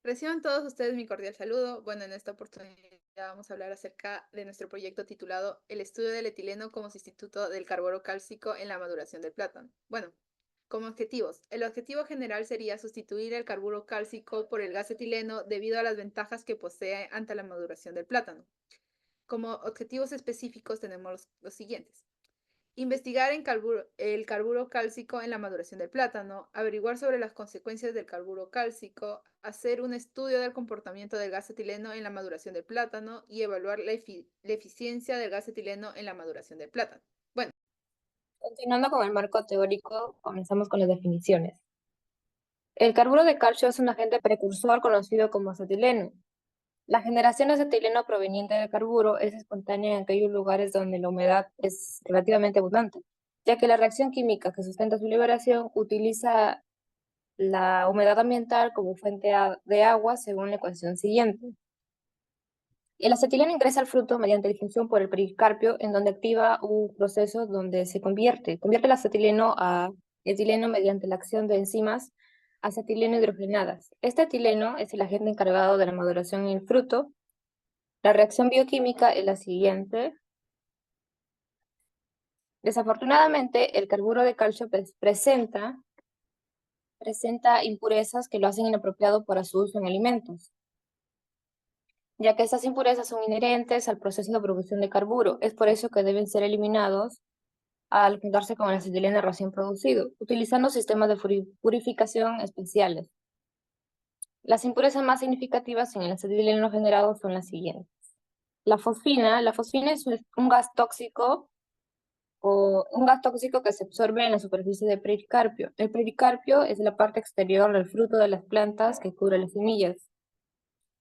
Reciban todos ustedes mi cordial saludo. Bueno, en esta oportunidad vamos a hablar acerca de nuestro proyecto titulado El estudio del etileno como sustituto del carbono cálcico en la maduración del plátano. Bueno, como objetivos, el objetivo general sería sustituir el carburo cálcico por el gas etileno debido a las ventajas que posee ante la maduración del plátano. Como objetivos específicos tenemos los siguientes. Investigar el carburo cálcico en la maduración del plátano, averiguar sobre las consecuencias del carburo cálcico, hacer un estudio del comportamiento del gas etileno en la maduración del plátano y evaluar la eficiencia del gas etileno en la maduración del plátano. Bueno, Continuando con el marco teórico, comenzamos con las definiciones. El carburo de calcio es un agente precursor conocido como acetileno. La generación de acetileno proveniente del carburo es espontánea en aquellos lugares donde la humedad es relativamente abundante, ya que la reacción química que sustenta su liberación utiliza la humedad ambiental como fuente de agua según la ecuación siguiente. El acetileno ingresa al fruto mediante difusión por el pericarpio, en donde activa un proceso donde se convierte el acetileno a etileno mediante la acción de enzimas acetileno hidrogenadas. Este etileno es el agente encargado de la maduración en el fruto. La reacción bioquímica es la siguiente. Desafortunadamente, el carburo de calcio presenta impurezas que lo hacen inapropiado para su uso en alimentos, ya que estas impurezas son inherentes al proceso de producción de carburo. Es por eso que deben ser eliminados al juntarse con el acetileno recién producido, utilizando sistemas de purificación especiales. Las impurezas más significativas en el acetileno generado son las siguientes. La fosfina es un gas tóxico que se absorbe en la superficie del pericarpio. El pericarpio es la parte exterior del fruto de las plantas que cubre las semillas.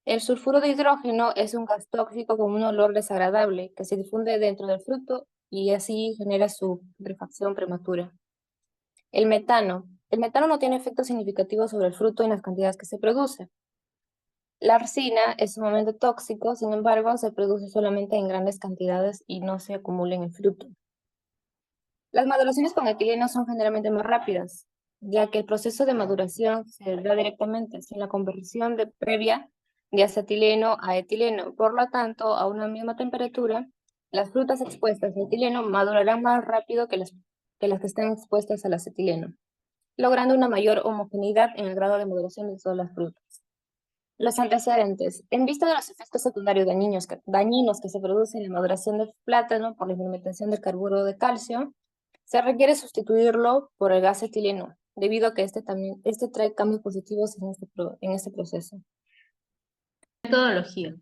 El sulfuro de hidrógeno es un gas tóxico con un olor desagradable que se difunde dentro del fruto y así genera su putrefacción prematura. El metano. El metano no tiene efecto significativo sobre el fruto en las cantidades que se produce. La arsina es sumamente tóxico, sin embargo, se produce solamente en grandes cantidades y no se acumula en el fruto. Las maduraciones con etileno son generalmente más rápidas, ya que el proceso de maduración se da directamente sin la conversión previa de acetileno a etileno. Por lo tanto, a una misma temperatura, las frutas expuestas a etileno madurarán más rápido que las que están expuestas al acetileno, logrando una mayor homogeneidad en el grado de maduración de todas las frutas. Los antecedentes. En vista de los efectos secundarios dañinos que se producen en la maduración del plátano por la implementación del carburo de calcio, se requiere sustituirlo por el gas etileno, debido a que este trae cambios positivos en este proceso. Metodología.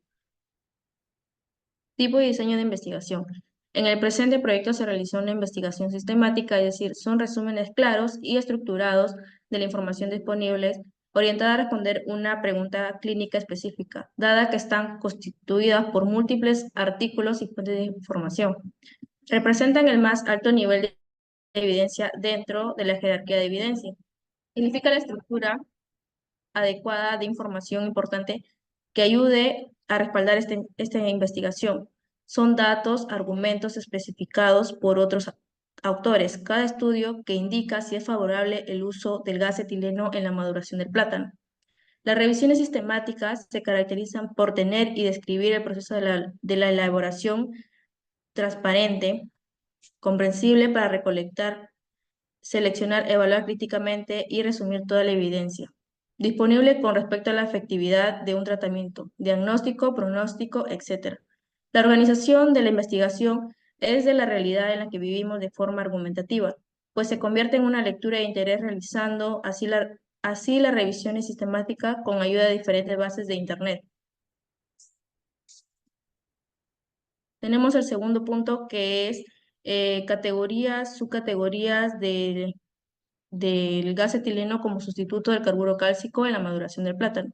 Tipo y diseño de investigación. En el presente proyecto se realizó una investigación sistemática, es decir, son resúmenes claros y estructurados de la información disponible, orientada a responder una pregunta clínica específica, dada que están constituidas por múltiples artículos y fuentes de información. Representan el más alto nivel de evidencia dentro de la jerarquía de evidencia. Significa la estructura adecuada de información importante que ayude a respaldar esta investigación. Son datos, argumentos especificados por otros autores. Cada estudio que indica si es favorable el uso del gas etileno en la maduración del plátano. Las revisiones sistemáticas se caracterizan por tener y describir el proceso de la elaboración transparente, comprensible para recolectar, seleccionar, evaluar críticamente y resumir toda la evidencia disponible con respecto a la efectividad de un tratamiento, diagnóstico, pronóstico, etc. La organización de la investigación es de la realidad en la que vivimos de forma argumentativa, pues se convierte en una lectura de interés realizando así la revisión sistemática con ayuda de diferentes bases de Internet. Tenemos el segundo punto que es categorías, subcategorías del gas etileno como sustituto del carburo cálcico en la maduración del plátano.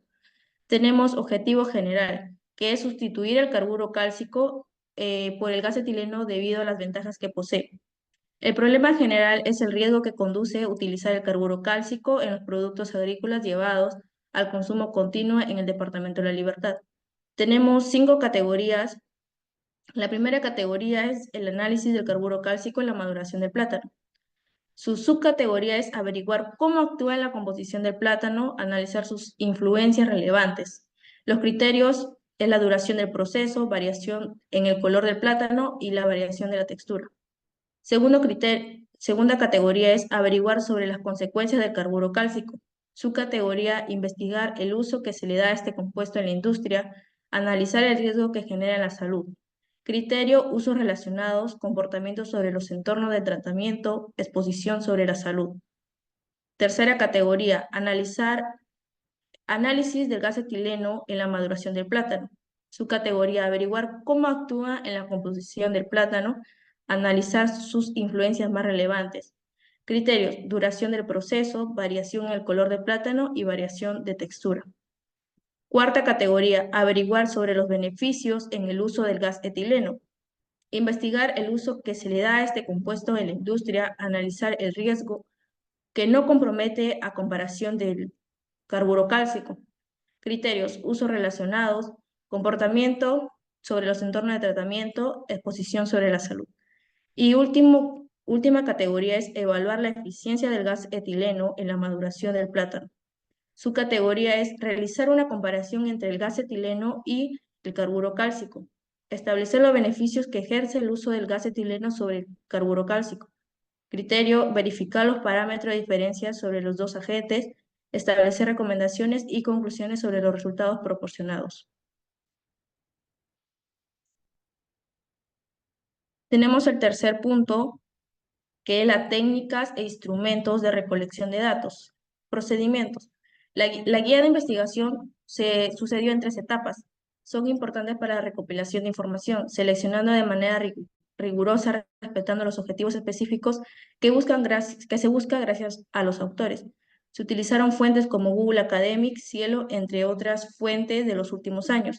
Tenemos objetivo general, que es sustituir el carburo cálcico por el gas etileno debido a las ventajas que posee. El problema general es el riesgo que conduce a utilizar el carburo cálcico en los productos agrícolas llevados al consumo continuo en el Departamento de la Libertad. Tenemos 5 categorías. La primera categoría es el análisis del carburo cálcico en la maduración del plátano. Su subcategoría es averiguar cómo actúa en la composición del plátano, analizar sus influencias relevantes. Los criterios es la duración del proceso, variación en el color del plátano y la variación de la textura. Segunda categoría es averiguar sobre las consecuencias del carburo cálcico. Su categoría, investigar el uso que se le da a este compuesto en la industria, analizar el riesgo que genera en la salud. Criterio, usos relacionados, comportamientos sobre los entornos de tratamiento, exposición sobre la salud. Tercera categoría, análisis del gas etileno en la maduración del plátano. Su categoría, averiguar cómo actúa en la composición del plátano, analizar sus influencias más relevantes. Criterios, duración del proceso, variación en el color del plátano y variación de textura. Cuarta categoría, averiguar sobre los beneficios en el uso del gas etileno. Investigar el uso que se le da a este compuesto en la industria, analizar el riesgo que no compromete a comparación del carburo cálcico. Criterios, usos relacionados, comportamiento sobre los entornos de tratamiento, exposición sobre la salud. Y última categoría es evaluar la eficiencia del gas etileno en la maduración del plátano. Su categoría es realizar una comparación entre el gas etileno y el carburo cálcico. Establecer los beneficios que ejerce el uso del gas etileno sobre el carburo cálcico. Criterio, verificar los parámetros de diferencia sobre los dos agentes, establecer recomendaciones y conclusiones sobre los resultados proporcionados. Tenemos el tercer punto, que es las técnicas e instrumentos de recolección de datos. Procedimientos. La guía de investigación se sucedió en 3 etapas. Son importantes para la recopilación de información, seleccionando de manera rigurosa, respetando los objetivos específicos que se busca gracias a los autores. Se utilizaron fuentes como Google Academic, Cielo, entre otras fuentes de los últimos años.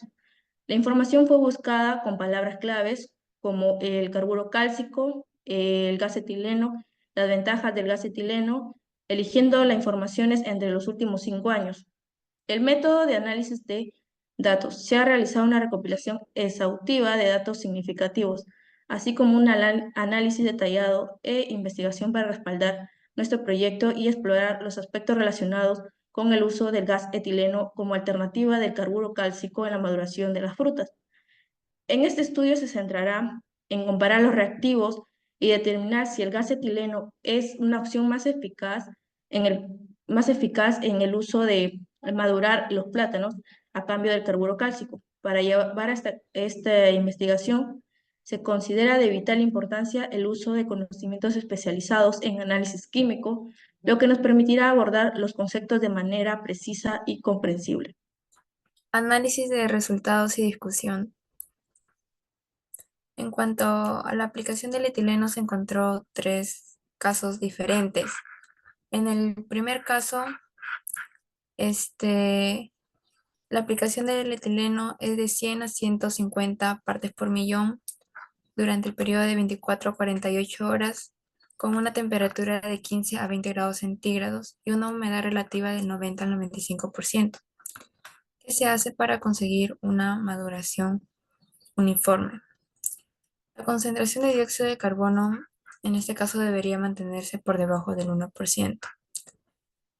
La información fue buscada con palabras claves como el carburo cálcico, el gas etileno, las ventajas del gas etileno, eligiendo las informaciones entre los últimos 5 años. El método de análisis de datos. Se ha realizado una recopilación exhaustiva de datos significativos, así como un análisis detallado e investigación para respaldar nuestro proyecto y explorar los aspectos relacionados con el uso del gas etileno como alternativa del carburo cálcico en la maduración de las frutas. En este estudio se centrará en comparar los reactivos y determinar si el gas etileno es una opción más eficaz en el uso de madurar los plátanos a cambio del carburo cálcico. Para llevar a esta investigación, se considera de vital importancia el uso de conocimientos especializados en análisis químico, lo que nos permitirá abordar los conceptos de manera precisa y comprensible. Análisis de resultados y discusión. En cuanto a la aplicación del etileno, se encontró 3 casos diferentes. En el primer caso, la aplicación del etileno es de 100 a 150 partes por millón durante el periodo de 24 a 48 horas, con una temperatura de 15 a 20 grados centígrados y una humedad relativa del 90 al 95%, que se hace para conseguir una maduración uniforme. La concentración de dióxido de carbono en este caso debería mantenerse por debajo del 1%.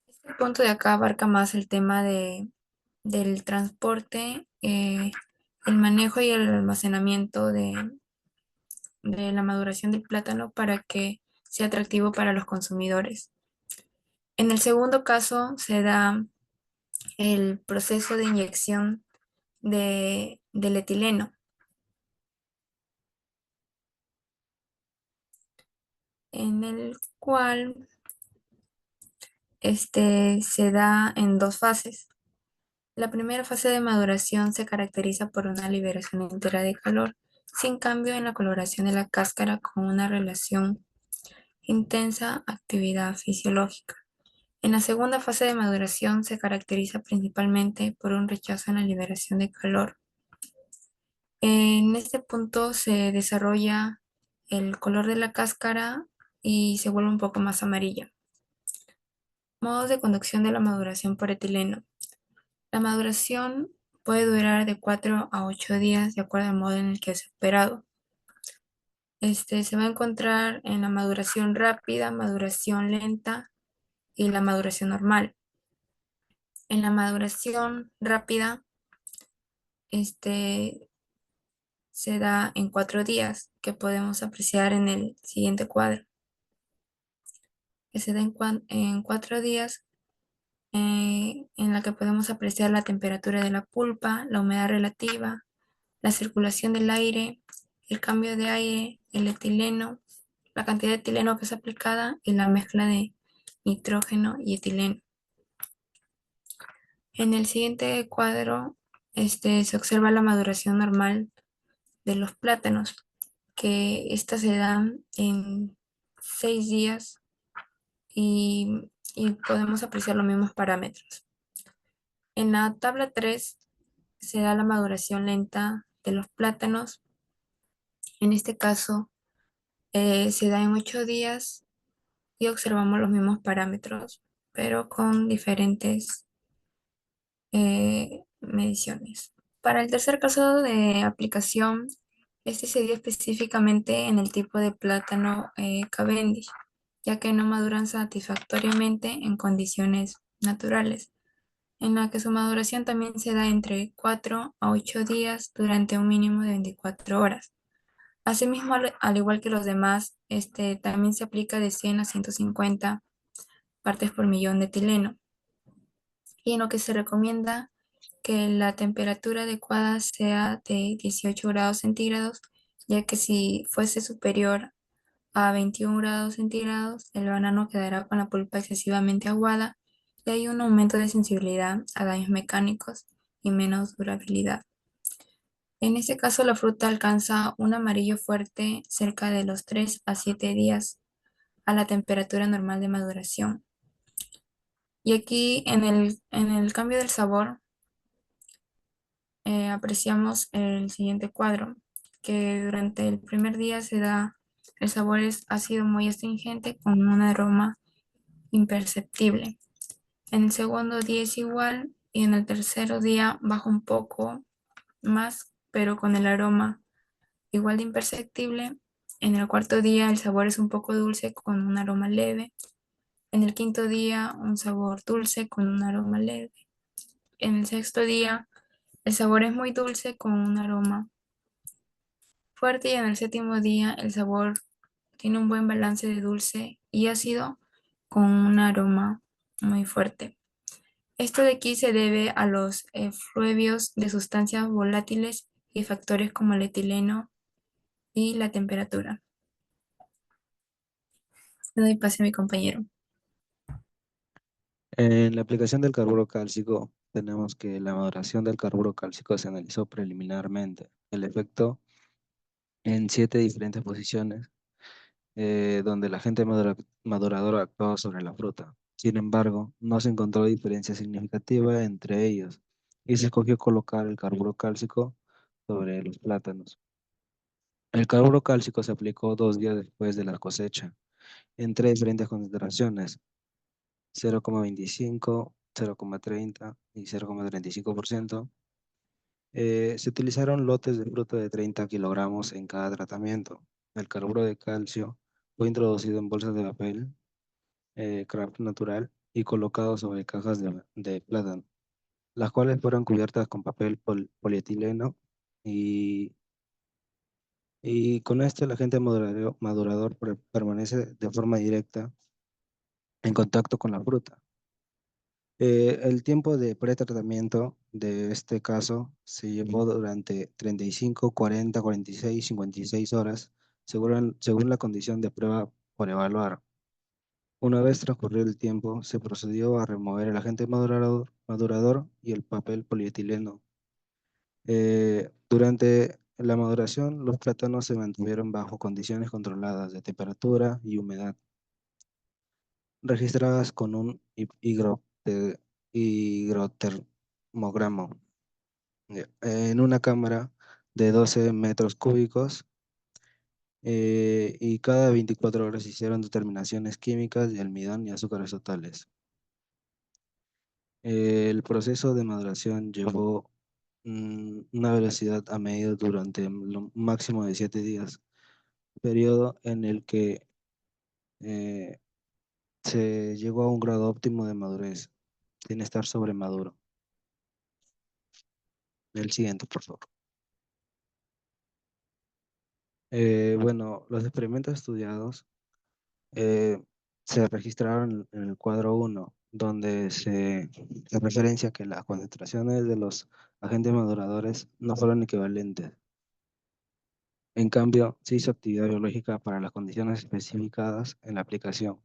Este punto de acá abarca más el tema del transporte, el manejo y el almacenamiento de la maduración del plátano para que sea atractivo para los consumidores. En el segundo caso se da el proceso de inyección del etileno, en el cual se da en 2 fases. La primera fase de maduración se caracteriza por una liberación entera de calor, sin cambio en la coloración de la cáscara, con una relación intensa actividad fisiológica. En la segunda fase de maduración se caracteriza principalmente por un rechazo en la liberación de calor. En este punto se desarrolla el color de la cáscara y se vuelve un poco más amarilla. Modos de conducción de la maduración por etileno. La maduración puede durar de 4 a 8 días de acuerdo al modo en el que es operado. se va a encontrar en la maduración rápida, maduración lenta y la maduración normal. En la maduración rápida, este, se da en 4 días, que podemos apreciar en el siguiente cuadro, que se da en 4 días, en la que podemos apreciar la temperatura de la pulpa, la humedad relativa, la circulación del aire, el cambio de aire, el etileno, la cantidad de etileno que es aplicada y la mezcla de nitrógeno y etileno. En el siguiente cuadro, se observa la maduración normal de los plátanos, que estas se dan en 6 días y podemos apreciar los mismos parámetros. En la tabla 3 se da la maduración lenta de los plátanos. En este caso, se da en 8 días y observamos los mismos parámetros, pero con diferentes mediciones. Para el tercer caso de aplicación, este se dio específicamente en el tipo de plátano Cavendish, ya que no maduran satisfactoriamente en condiciones naturales, en la que su maduración también se da entre 4 a 8 días durante un mínimo de 24 horas. Asimismo, al igual que los demás, también se aplica de 100 a 150 partes por millón de etileno, y en lo que se recomienda que la temperatura adecuada sea de 18 grados centígrados, ya que si fuese superior a 21 grados centígrados, el banano quedará con la pulpa excesivamente aguada y hay un aumento de sensibilidad a daños mecánicos y menos durabilidad. En este caso, la fruta alcanza un amarillo fuerte cerca de los 3 a 7 días a la temperatura normal de maduración. Y aquí en el cambio del sabor, apreciamos el siguiente cuadro, que durante el primer día el sabor es ácido muy astringente con un aroma imperceptible. En el segundo día es igual y en el tercer día baja un poco más, pero con el aroma igual de imperceptible. En el cuarto día el sabor es un poco dulce con un aroma leve. En el quinto día un sabor dulce con un aroma leve. En el sexto día el sabor es muy dulce con un aroma fuerte y en el séptimo día el sabor tiene un buen balance de dulce y ácido con un aroma muy fuerte. Esto de aquí se debe a los efluvios de sustancias volátiles y factores como el etileno y la temperatura. Le doy pase a mi compañero. En la aplicación del carburo cálcico, tenemos que la maduración del carburo cálcico se analizó preliminarmente. El efecto en 7 diferentes posiciones, donde el agente madurador actuaba sobre la fruta. Sin embargo, no se encontró diferencia significativa entre ellos y se escogió colocar el carburo cálcico sobre los plátanos. El carburo cálcico se aplicó 2 días después de la cosecha, en 3 diferentes concentraciones: 0,25, 0,30 y 0,35%. Se utilizaron lotes de fruta de 30 kilogramos en cada tratamiento. El carburo de calcio fue introducido en bolsas de papel Kraft natural y colocado sobre cajas de plátano, las cuales fueron cubiertas con papel polietileno y, y con esto el agente madurador permanece de forma directa en contacto con la fruta. El tiempo de pretratamiento de este caso se llevó durante 35, 40, 46, 56 horas, según la condición de prueba por evaluar. Una vez transcurrido el tiempo, se procedió a remover el agente madurador y el papel polietileno. Durante la maduración, los plátanos se mantuvieron bajo condiciones controladas de temperatura y humedad, registradas con un higrotermogramo en una cámara de 12 metros cúbicos, y cada 24 horas se hicieron determinaciones químicas de almidón y azúcares totales. El proceso de maduración llevó una velocidad a medir durante un máximo de 7 días. periodo en el que eh, se llegó a un grado óptimo de madurez, sin estar sobremaduro. El siguiente, por favor. Bueno, los experimentos estudiados eh, se registraron en el cuadro 1, donde se referencia que las concentraciones de los agentes maduradores no fueron equivalentes. En cambio, se hizo actividad biológica para las condiciones especificadas en la aplicación.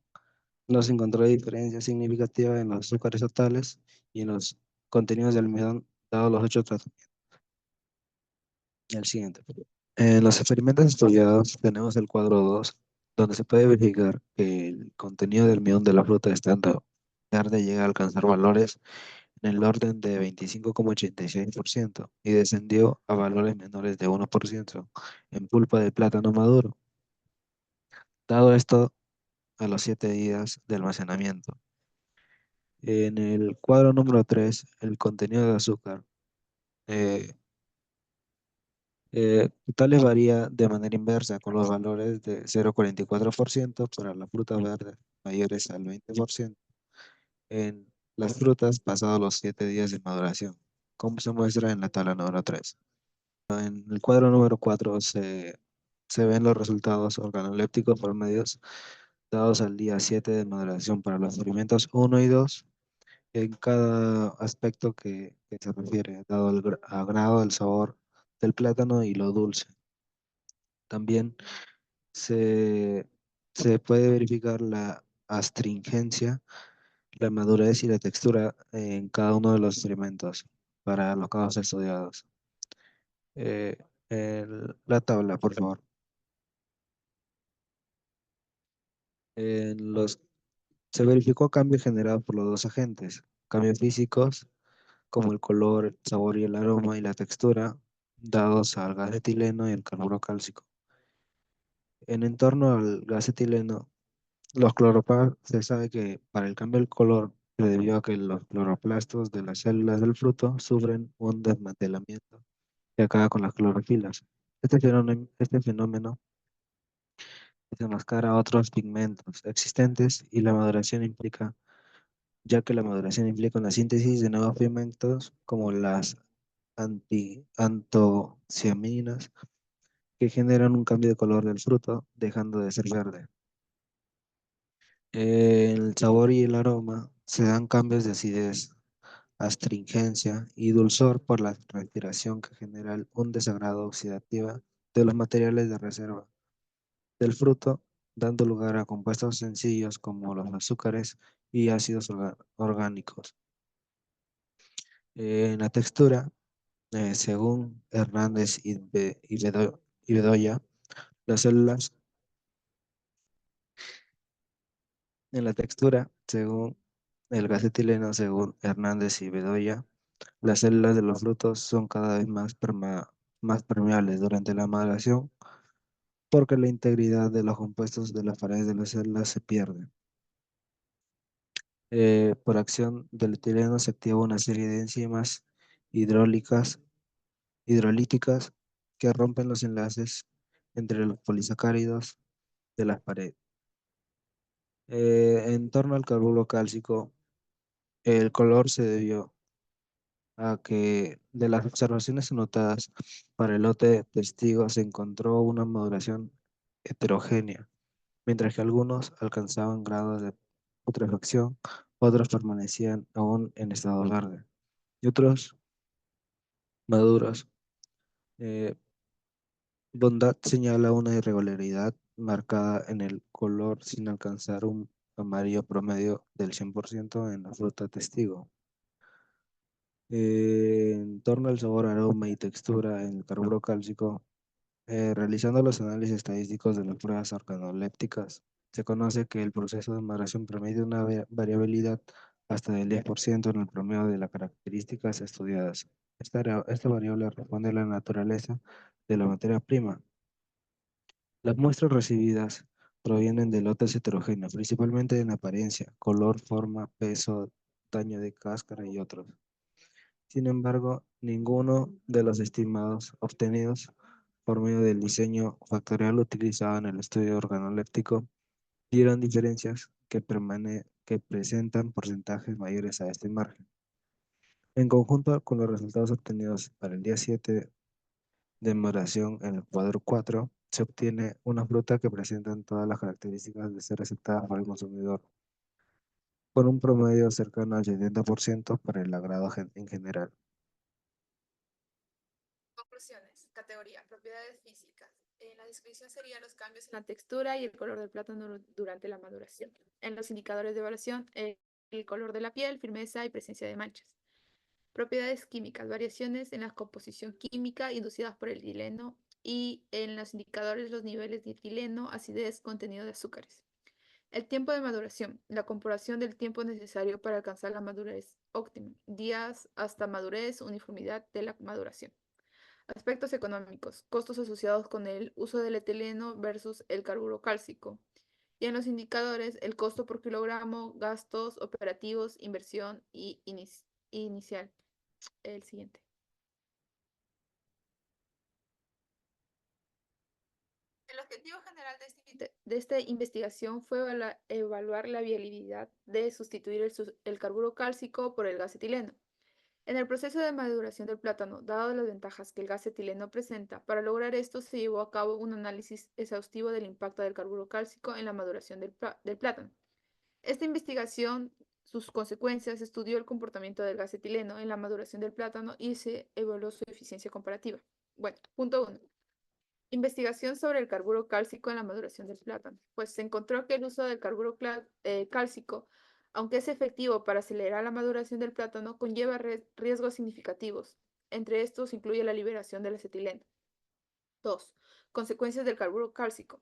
No se encontró diferencia significativa en los azúcares totales y en los contenidos de almidón, dados los hechos tratamientos. El siguiente. En los experimentos estudiados tenemos el cuadro 2, donde se puede verificar que el contenido de almidón de la fruta estando verde llega a alcanzar valores en el orden de 25,86% y descendió a valores menores de 1% en pulpa de plátano maduro, dado esto a los 7 días de almacenamiento. En el cuadro número 3, el contenido de azúcar eh, tales varía de manera inversa, con los valores de 0,44% para las frutas verdes mayores al 20% en las frutas pasados los 7 días de maduración, como se muestra en la tabla número 3. En el cuadro número 4 se ven los resultados organolépticos promedios dados al día 7 de maduración para los alimentos 1 y 2 en cada aspecto que se refiere, dado el grado, el sabor del plátano y lo dulce. También se, se puede verificar la astringencia, la madurez y la textura en cada uno de los experimentos para los casos estudiados. Eh, la tabla, por favor. En los, se verificó cambio generado por los dos agentes, cambios físicos como el color, el sabor y el aroma y la textura, dados al gas etileno y el carburo cálcico. En torno al gas etileno, los cloroplasts, se sabe que para el cambio del color se debió a que los cloroplastos de las células del fruto sufren un desmantelamiento que acaba con las clorofilas. Este fenómeno desenmascara otros pigmentos existentes y la maduración implica, ya que la maduración implica una síntesis de nuevos pigmentos como las antocianinas que generan un cambio de color del fruto, dejando de ser verde. El sabor y el aroma se dan cambios de acidez, astringencia y dulzor por la respiración que genera un desagrado oxidativo de los materiales de reserva del fruto, dando lugar a compuestos sencillos como los azúcares y ácidos orgánicos. En la textura, según Hernández y Bedoya, las células, en la textura, según el gas etileno, según Hernández y Bedoya, las células de los frutos son cada vez más permeables durante la maduración porque la integridad de los compuestos de las paredes de las células se pierde. Por acción del etileno se activa una serie de enzimas hidrolíticas que rompen los enlaces entre los polisacáridos de las paredes. En torno al carburo cálcico, el color se debió a que de las observaciones anotadas para el lote testigo se encontró una maduración heterogénea, mientras que algunos alcanzaban grados de putrefacción, otros permanecían aún en estado verde y otros maduros. Eh, Bondad señala una irregularidad marcada en el color sin alcanzar un amarillo promedio del 100% en la fruta testigo. En torno al sabor, aroma y textura en el carburo cálcico, realizando los análisis estadísticos de las pruebas organolépticas, se conoce que el proceso de maduración permite una variabilidad hasta del 10% en el promedio de las características estudiadas. Esta variable responde a la naturaleza de la materia prima. Las muestras recibidas provienen de lotes heterogéneos, principalmente en apariencia, color, forma, peso, daño de cáscara y otros. Sin embargo, ninguno de los estimados obtenidos por medio del diseño factorial utilizado en el estudio organoléptico, dieron diferencias que presentan porcentajes mayores a este margen. En conjunto con los resultados obtenidos para el día 7 de maduración en el cuadro 4, se obtiene una fruta que presenta todas las características de ser aceptada por el consumidor, con un promedio cercano al 70% para el agrado en general. Conclusiones. Categoría. Propiedades físicas. En la descripción serían los cambios en la textura y el color del plátano durante la maduración. En los indicadores de evaluación, el color de la piel, firmeza y presencia de manchas. Propiedades químicas. Variaciones en la composición química inducidas por el etileno y en los indicadores los niveles de etileno, acidez, contenido de azúcares. El tiempo de maduración. La comparación del tiempo necesario para alcanzar la madurez óptima. Días hasta madurez, uniformidad de la maduración. Aspectos económicos. Costos asociados con el uso del etileno versus el carburo cálcico. Y en los indicadores, el costo por kilogramo, gastos operativos, inversión y inicial. El siguiente. El objetivo general de esta investigación fue evaluar la viabilidad de sustituir el carburo cálcico por el gas etileno. En el proceso de maduración del plátano, dadas las ventajas que el gas etileno presenta, para lograr esto se llevó a cabo un análisis exhaustivo del impacto del carburo cálcico en la maduración del plátano. Esta investigación, sus consecuencias, estudió el comportamiento del gas etileno en la maduración del plátano y se evaluó su eficiencia comparativa. Bueno, punto 1. Investigación sobre el carburo cálcico en la maduración del plátano. Pues se encontró que el uso del carburo cálcico, aunque es efectivo para acelerar la maduración del plátano, conlleva riesgos significativos. Entre estos incluye la liberación del acetileno. 2. Consecuencias del carburo cálcico.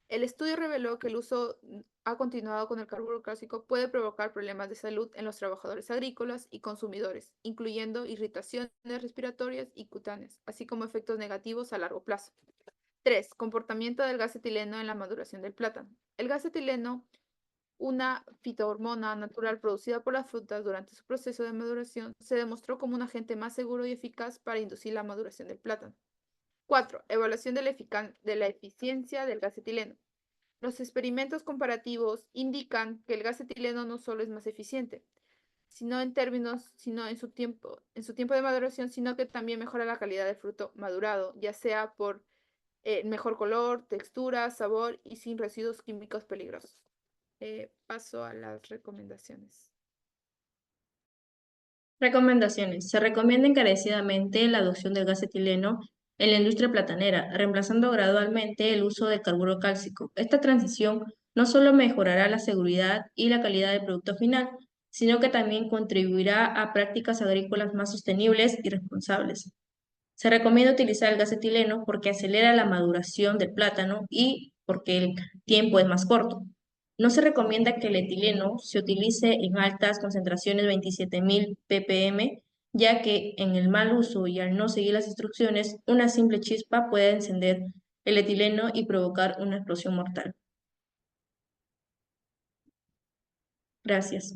El estudio reveló que el uso ha continuado con el carburo cálcico puede provocar problemas de salud en los trabajadores agrícolas y consumidores, incluyendo irritaciones respiratorias y cutáneas, así como efectos negativos a largo plazo. 3. Comportamiento del gas etileno en la maduración del plátano. El gas etileno, una fitohormona natural producida por las frutas durante su proceso de maduración, se demostró como un agente más seguro y eficaz para inducir la maduración del plátano. 4. Evaluación de la eficiencia del gas etileno. Los experimentos comparativos indican que el gas etileno no solo es más eficiente, sino en su tiempo de maduración, sino que también mejora la calidad del fruto madurado, ya sea por mejor color, textura, sabor y sin residuos químicos peligrosos. Paso a las recomendaciones. Recomendaciones. Se recomienda encarecidamente la adopción del gas etileno en la industria platanera, reemplazando gradualmente el uso del carburo cálcico. Esta transición no solo mejorará la seguridad y la calidad del producto final, sino que también contribuirá a prácticas agrícolas más sostenibles y responsables. Se recomienda utilizar el gas etileno porque acelera la maduración del plátano y porque el tiempo es más corto. No se recomienda que el etileno se utilice en altas concentraciones 27.000 ppm, ya que en el mal uso y al no seguir las instrucciones, una simple chispa puede encender el etileno y provocar una explosión mortal. Gracias.